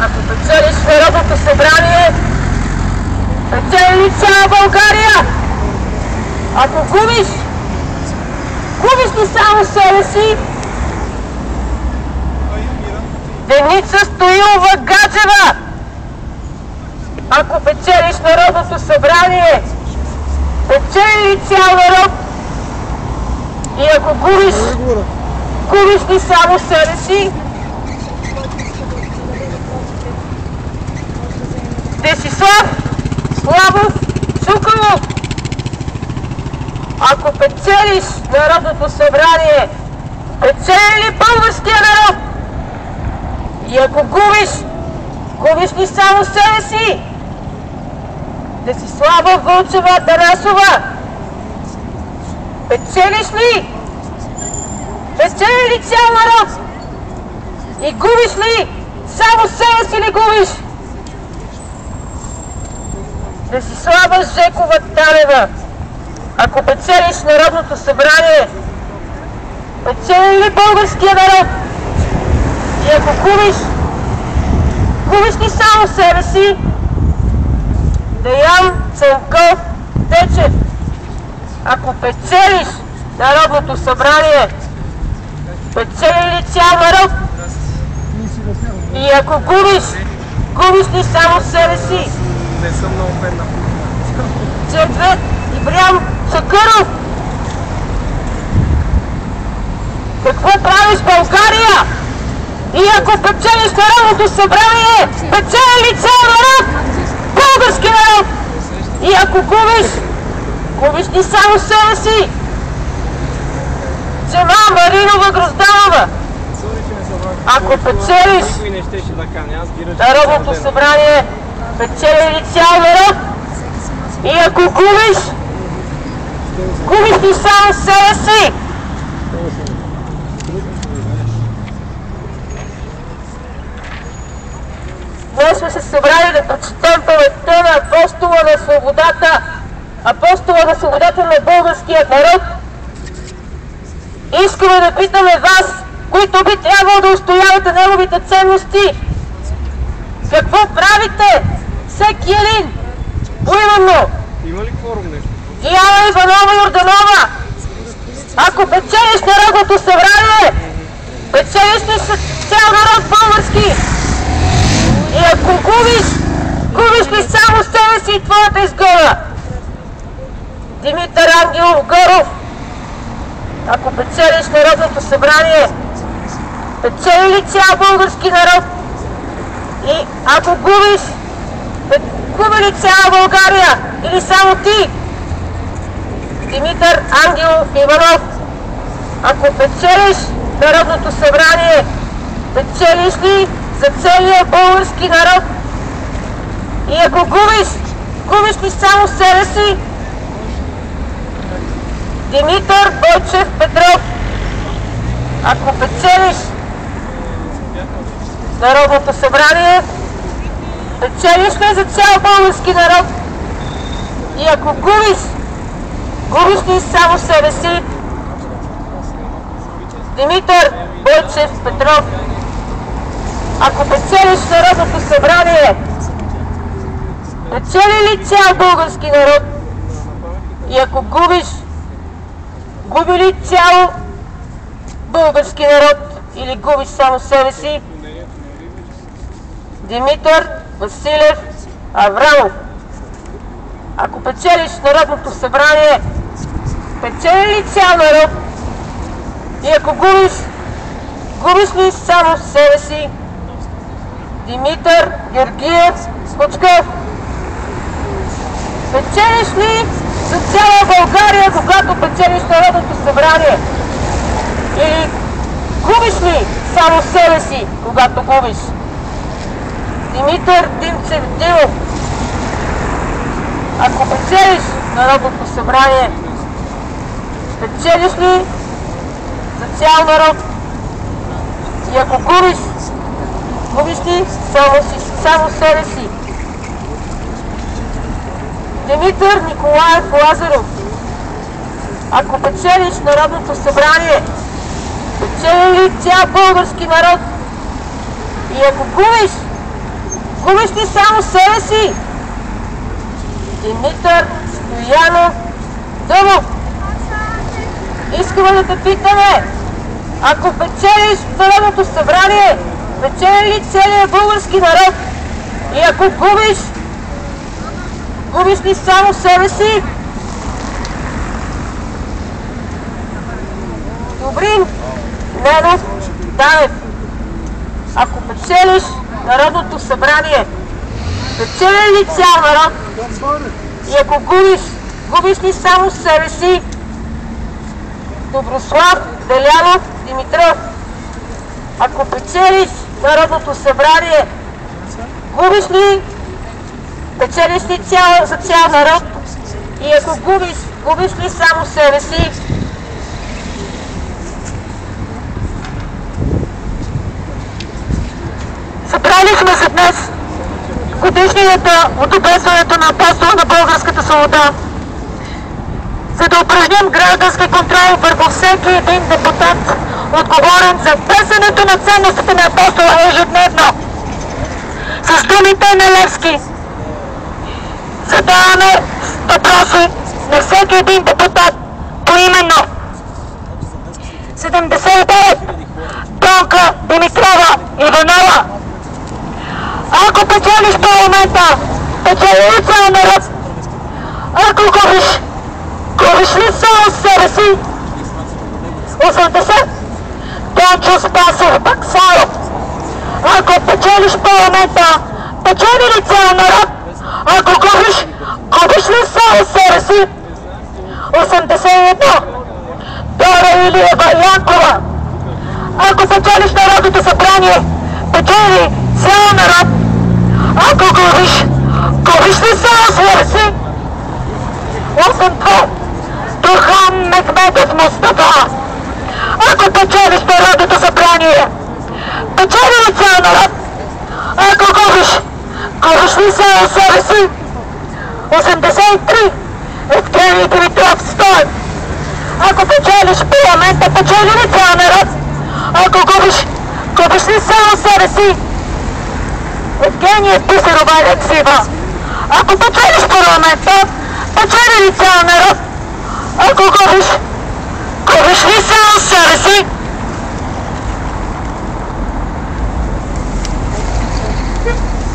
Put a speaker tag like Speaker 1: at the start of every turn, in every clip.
Speaker 1: Ако печелиш Народното събрание, печели ли цяла България? Ако губиш, губиш ли само себе си? Деница Стоилова Гаджева. Ако печелиш Народното събрание, печели ли цял народ? И ако губиш, губиш ли само себе си? Десислав Славов Чуколов. Ако печелиш Народното събрание, печели ли българския народ? И ако губиш, губиш ли само себе си? Десислава Вълчева Тарасова. Печелиш ли? Печели ли цял народ? И губиш ли? Само себе си ли губиш? Десислава Жекова Танева. Ако печелиш Народното събрание, печели ли българския народ? И ако губиш, губиш ли само себе си? Деян Цанков Течев. Ако печелиш Народното събрание, печели ли цял народ? И ако губиш, губиш ли само себе си?
Speaker 2: Не съм много бедна.
Speaker 1: Джевдет Ибрям Чакъров. Какво правиш в България? И ако печелиш Народното събрание, печели ли цял народ? Български народ! И ако губиш, губиш ли само себе си? Джема Маринова Грозданова. Ако печелиш Народното събрание, печели ли цял народ? И ако губиш, губиш ли само себе си? Днес сме се събрали да прочетем паметта на апостола на свободата, апостола на свободата на българският народ. Искаме да питаме вас, които би трябвало да устоявате неговите ценности. Какво правите? Всеки един. Поименно.
Speaker 2: Има ли кворум нещо?
Speaker 1: Диана Иванова Йорданова. Ако печелиш Народното събрание, печелиш ли цял народ български? И ако губиш, губиш ли само себе си и твоята изгода? Димитър Ангелов Горов. Ако печелиш Народното събрание, печели ли цял български народ? И ако губиш, губи ли цяла България? Или само ти? Димитър Ангелов Иванов. Ако печелиш Народното събрание, печелиш ли за целия български народ? И ако губиш, губиш ли само себе си? Димитър Бойчев Петров. Ако печелиш Народното събрание, печелиш ли за цял български народ? И ако губиш, губиш ли само себе си? Димитър Бойчев Петров. Ако печелиш Народното събрание, печели ли цял български народ? И ако губиш, губи ли цял български народ? Или губиш само себе си? Димитър Василев Аврамов. Ако печелиш Народното събрание, печели ли цял народ? И ако губиш, губиш ли само себе си? Димитър Георгиев Скочков. Печелиш ли за цяла България, когато печелиш Народното събрание? Или губиш ли само себе си, когато губиш? Димитър Димчев Димов. Ако печелиш Народното събрание, печелиш ли за цял народ? И ако губиш, губиш ли само себе си? Димитър Николаев Лазаров. Ако печелиш Народното събрание, печели ли цял български народ? И ако губиш, губиш ли само себе си? Димитър Стоянов Дъбов. Искаме да те питаме, ако печелиш Народното събрание, печели ли целият български народ? И ако губиш ли само себе си? Добрин Ненов Данев. Ако печелиш Народното събрание, печели ли цял народ? И ако губиш ли само себе си? Доброслав Делянов Димитров. Ако печелиш Народното събрание, печелиш ли за цял народ? И ако губиш ли само себе си? Събрали сме се днес годишнината от обесването на апостола на българската свобода, за да упражним граждански контрол върху всеки един депутат, отговорен за търсенето на ценностите на апостола ежедневно. С думите на Левски задаваме въпроси на всеки един депутат поименно. 79. Донка Димитрова Иванова. Ако печелиш парламента, печели ли цял народ? Ако губиш ли само себе си? 80. Дончо Спасов Баксаров. Ако печелиш парламента, печели ли цял народ? Ако губиш ли само себе си? 81. Дора Илиева Янкова. Ако печелиш Народното събрание, печели ли цял народ? Ако губиш ли само себе си? 82. Турхан Мехмедов Мустафа. Ако печелиш Народното събрание, печели ли цял народ? Ако губиш ли само себе си? 83. Евгений Димитров Стоев. Ако печелиш парламента, печели ли цял народ? Ако губиш ли само себе си? Евгения Бисерова Алексиева. Ако печелиш парламента, печели ли цял народ? Ако губиш ли само себе си?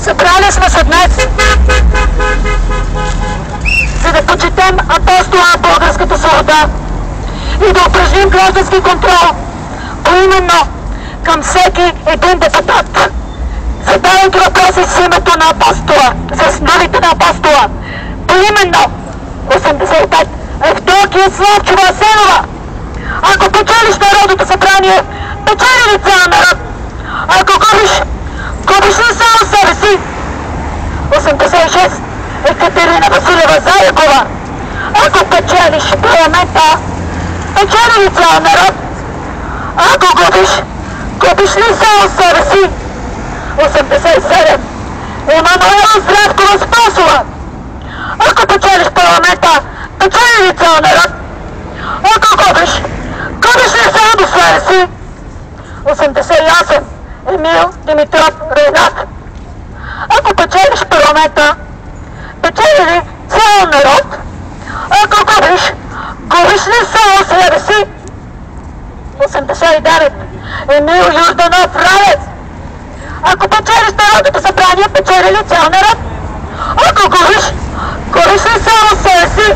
Speaker 1: Събрали сме се днес, за да почетем апостола на българската свобода и да упражним граждански контрол поименно към всеки един депутат, задавайки въпроси с името на апостола, с думите на апостола. Поименно. 85. Евдокия Славчова Асенова. Ако печелиш Народното събрание, печели ли цял народ? Ако губиш ли само себе си? 86. Екатерина Василева Заякова. Ако печелиш парламента, печели ли цял народ? Ако губиш ли само себе си? 87. Емануела Здравкова Спасова. Ако печелиш парламента, печели ли цял народ? Ако губиш ли само себе си? 88. Емил Димитров Рейнат. Ако печелиш парламента, печели ли цял народ? Ако губиш ли само себе си? 89. Емил Юрданов Равец. Ако печелиш Народното събрание, печели ли цял народ? Ако губиш ли само себе си?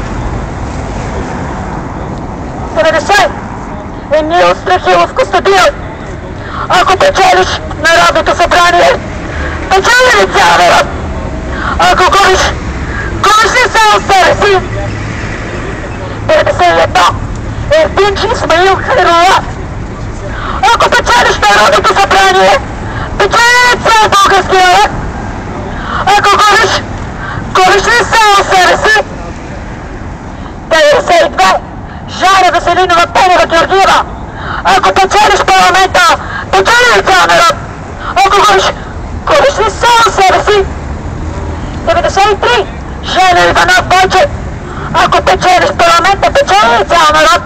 Speaker 1: 90. Емил Страхилов Костадинов. Ако печелиш Народното събрание, печели ли цял народ? Ако губиш ли само себе си? 91. Евдинчи Исмаил Хайрула. Ако печелиш Народното събрание, печели ли цял български народ? Ако губиш ли само себе си? 92. Жара Веселинова Пенева Георгиева. Ако печелиш парламента, печели ли цял народ? Ако губиш ли само себе си? 93. Жена Иванов Бойчев. Ако печелиш парламента, печели ли цял народ?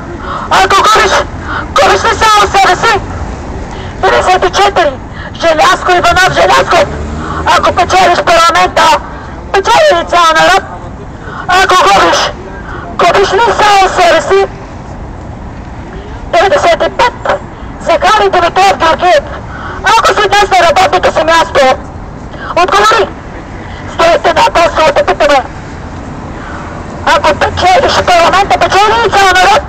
Speaker 1: Ако губиш ли само себе си? 54. Желязко Иванов Желязков. Ако печелиш парламента, печели ли цял народ? Ако губиш ли само себе си? 95. Захари Димитров Георгиев. Ако си днес на работното си място, отговори. Стоите на апостолата, питаме. Ако печелиш парламента, печели ли цял народ?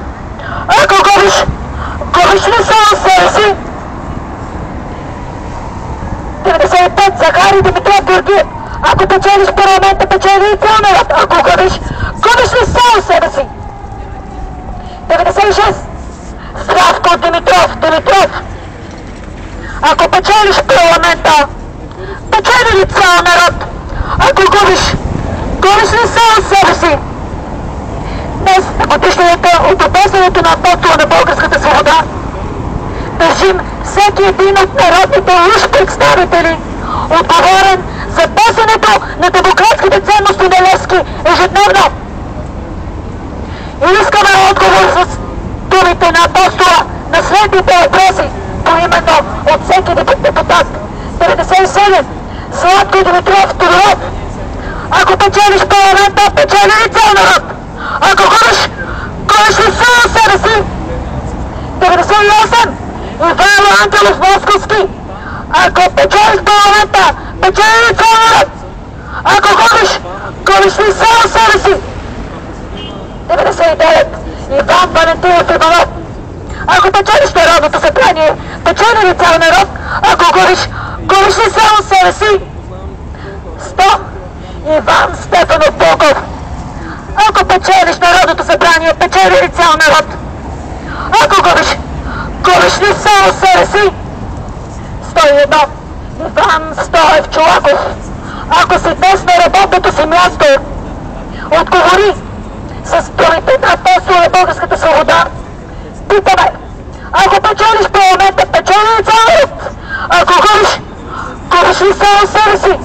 Speaker 1: Ако губиш ли само себе си? 95. Захари Димитров Георгиев. Ако печелиш парламента, печели ли цял народ? Ако губиш ли само себе си? 96. Здравко Димитров. Ако печелиш парламента, печели ли цял народ? Ако губиш ли само себе си? Днес, на годишната от обесването на апостола на българската свобода, държим всеки един от народните уж представители, отговорен за пасенето на демократските ценности на Левски ежедневно. И искаме отговор с думите на апостола на следните въпроси, поименно от всеки депутат. 97. Златко Димитров Тодоров. Ако печелиш парламента, печели ли цял народ? Ако губиш ли само себе си? 98. Ивайло Ангелов Московски. Ако печелиш парламента, печели ли цял народ? Ако губиш ли само себе си? 99. Иван Валентинов Иванов. Ако печелиш народното събрание, печели ли цял народ? Ако губиш ли само себе си? 100. Иван Стефанов Булков. Ако печелиш народното събрание, печели ли цял народ? Ако губиш ли само себе си? 101. Иван Стоев Чолаков. Ако си днес на работното си място, отговори с думите на апостола на българската свобода. Питаме, ако печелиш парламента, печели ли цял народ? Ако губиш ли само себе си?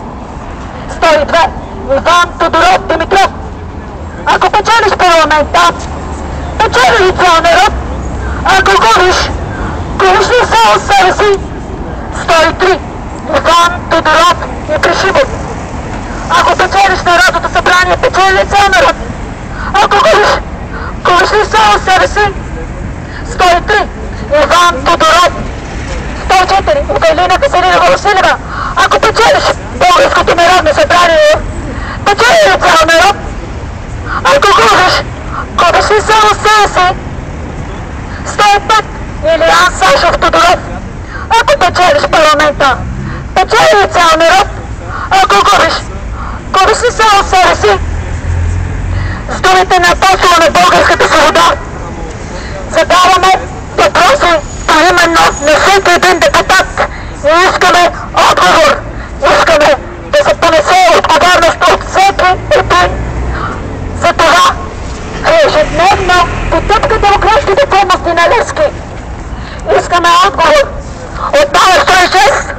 Speaker 1: 102. Иван Тодоров Димитров. Ако печелиш парламента, печели ли цял народ? Ако губиш ли само себе си? 103. Иван Тодоров Ибришимов. Ако печелиш народното събрание, печели ли цял народ? Ако губиш ли само себе си? 103. Иван Тодоров. 104. Ивелина Каселинова Василева. Ако печелиш българското народно събрание, печели ли цял народ? Ако губиш ли само себе си? 105. Илиян Сашов Тодоров. Ако печелиш парламента, печели ли цял народ? Ако губиш ли само себе си? С думите на апостола на българската свобода, задаваме въпроси поименно на всеки един депутат и искаме отговор. Искаме да се понесе отговорност от всеки един за това, че ежедневно потъпка демократските ценности на Левски. Искаме отговор от номер 106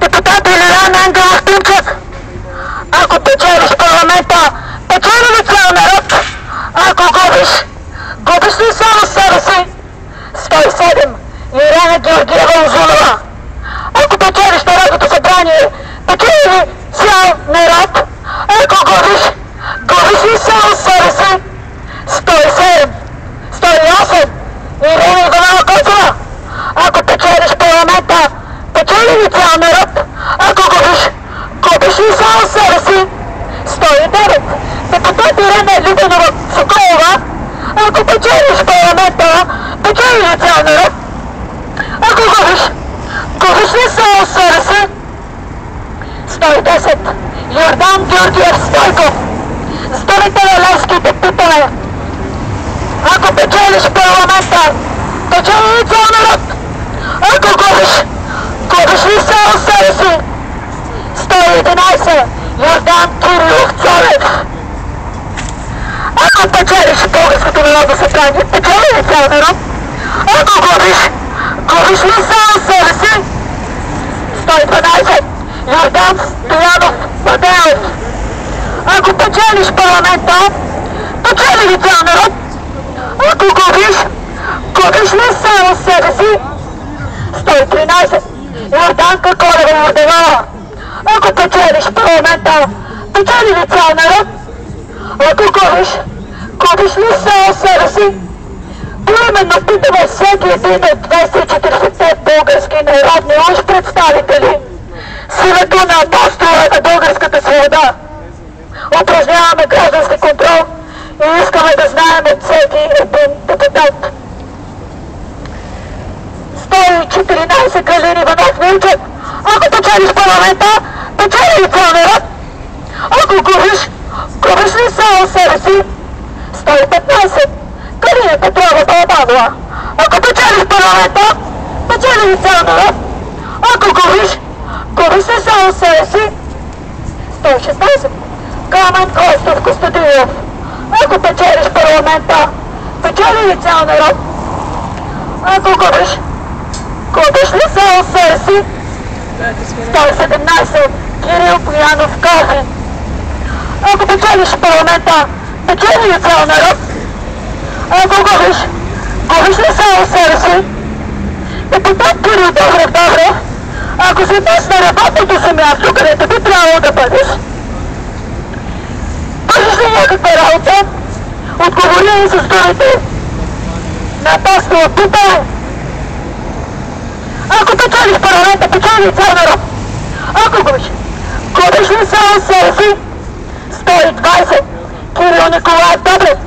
Speaker 1: депутат Илиян Ангелов Тимчев. Ако печелиш парламента, печели ли цял народ? Ако губиш ли само себе си? 107. Ирена Георгиева Озунова. Ако печелиш народното събрание, печели ли цял народ? Ако губиш ли само себе си? 107. 108. Ирена Иванова Коцева. Ако печелиш парламента, печели ли цял народ? Ако губиш ли само себе си? 109. Депутат Ирена Любенова Соколова. Ако печелиш парламента, печели ли цял народ? Ако губиш ли само себе си? 110. Йордан Георгиев Стойков. С думите на Левските питаме, ако печелиш парламента, печели ли цял народ? Ако губиш ли само себе си? 111. Йордан Кирилов Цолев. Ако печелиш българското народно събрание, печели ли цял народ? Ако губиш ли само себе си? 112. Йордан Стоянов Мадеев. Ако печелиш парламента, печели ли цял народ? Ако губиш ли само себе си? 113. Йорданка Колева Йорданова. Ако печелиш парламента, печели ли цял народ? Ако губиш ли само себе си? Поименно питаме всеки един от 245 български народни уж представители с името на апостола на българската свобода. Упражняваме граждански контрол и искаме да знаем от всеки един депутат. 114 Калин Иванов Милчев. Ако печелиш парламента, печели ли цял народ? Ако губиш ли само себе си? 115 Калина Петрова Балабанова. Ако печелиш парламента, печели ли цял народ? Ако губиш ли само себе си? 116 Камен Костов Костадинов. Ако печелиш парламента, печели ли цял народ? Ако губиш ли само себе си? 117 Кирил Боянов Калфин. Ако печелиш парламента, печели ли цял народ? Ако губиш ли само себе си? Депутат Кирил Добрев. Ако си днес на работното си място, където би трябвало да бъдеш, вършиш ли някаква работа? Отговори ли с думите на апостола питане? Ако печелиш парламента, печели ли цял народ? Ако губиш ли само себе си? 120 Кирил Николаев Добрев.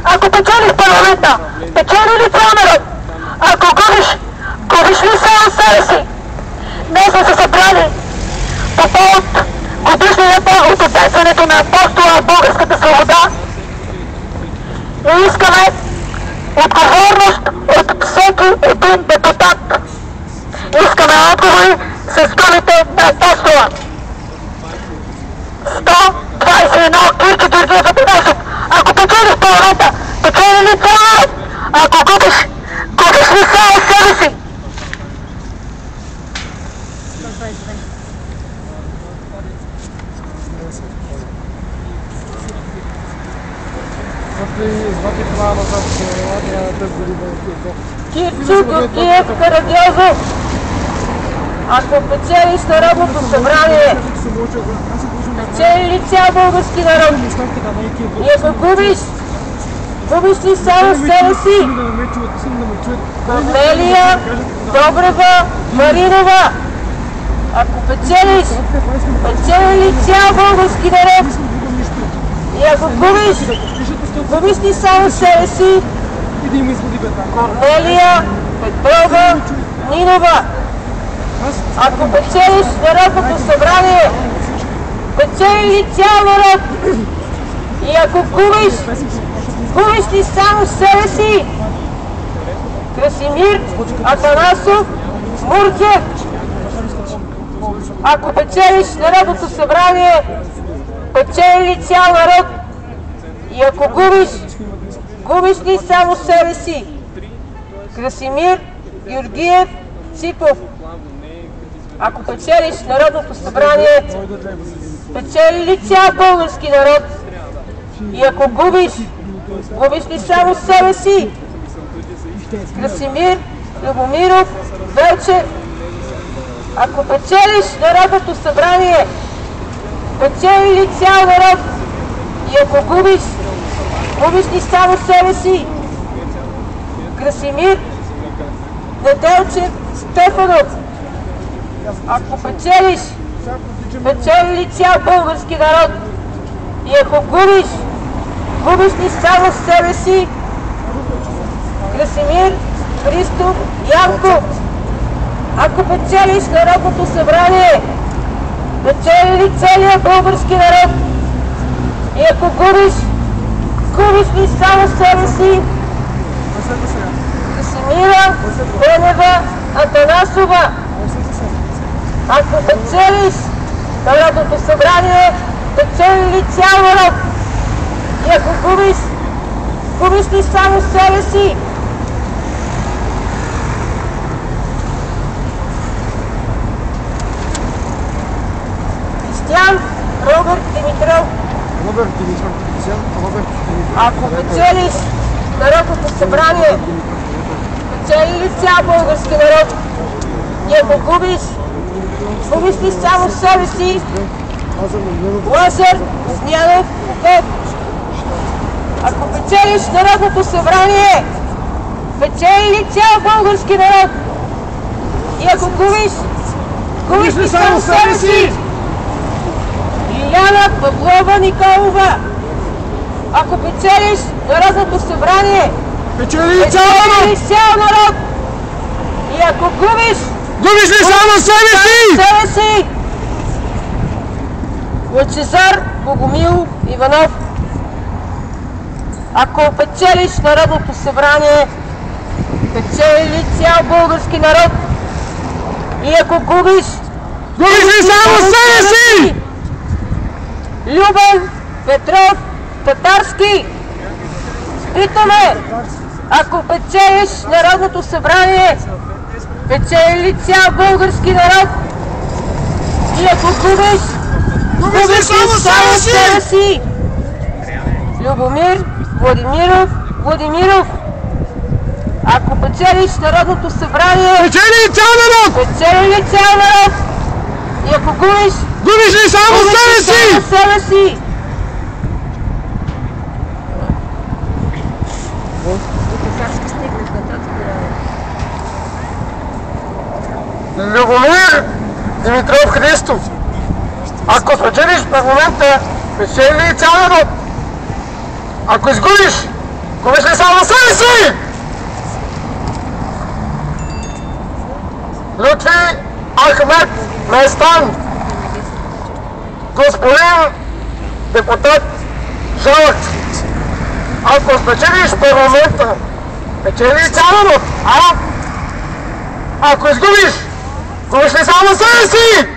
Speaker 1: Ако печелиш парламента, печели ли цял народ? Ако губиш ли само себе си? Днес сме се събрали по повод годишнината от отдействането на апостола в българската свобода и искаме отговорност от всеки един депутат. Искаме отговори с думите на апостола. 121 Кирчо Георгиев Атанасов. Ако печелиш парламента, печели ли цял народ? Ако губиш ли само себе си? Кирчо Георгиев Карагьозов. Ако печелиш Народното събрание, печели ли цял български народ? И ако губиш ли само себе си? Корнелия Добрева Маринова. Ако печели ли цял български народ? И ако губиш ли само себе си? Корнелия Петрова Нинова. Ако печелиш Народното събрание, печели ли цял народ? И ако губиш ли само себе си? Красимир Атанасов Мурхев. Ако печелиш Народното събрание, печели ли цял народ? И ако губиш ли само себе си? Красимир Георгиев Ципов. Ако печелиш Народното събрание, печели ли цял български народ? И ако губиш ли само себе си? Красимир Любомиров Велчев. Ако печелиш Народното събрание, печели ли цял народ? И ако губиш ли само себе си? Красимир Неделчев Стефанов. Ако печели ли цял български народ? И ако губиш ли само себе си? Красимир Христов Янков. Ако печелиш Народното събрание, печели ли целият български народ? И ако губиш ли само себе си? Красимира Бенева Атанасова. Ако печелиш Народното събрание, печели ли цял народ? И ако губиш ли само себе си? Кристиан Робърт Димитров. Ако печелиш Народното събрание, печели ли цял български народ? И ако губиш ли само себе си? Лазар Огнянов Попов. Ако печелиш Народното събрание, печели ли цял български народ? И ако губиш ли само себе си? Лиляна Павлова Николова. Ако печелиш Народното събрание,
Speaker 3: печели ли цял народ?
Speaker 1: И ако
Speaker 3: губиш ли само себе си?
Speaker 1: Лъчезар Богомил Иванов. Ако печелиш Народното събрание, печели ли цял български народ? И ако губиш
Speaker 3: ли само себе си?
Speaker 1: Любен Петров Татарски. Питаме, ако печелиш Народното събрание, печели ли цял български народ? И ако губиш ли само себе си? Любомир Владимиров. Ако печелиш Народното събрание,
Speaker 3: печели ли цял народ?
Speaker 1: И ако
Speaker 3: губиш ли само
Speaker 1: себе си?
Speaker 3: Любомир Димитров Христов. Ако спечелиш парламента, печели ли цял народ? Ако губиш ли само себе си? Лютви Ахмед Местан. Господин депутат Жалък. Ако спечелиш парламента, печели ли цял народ? Ако губиш ли само себе си?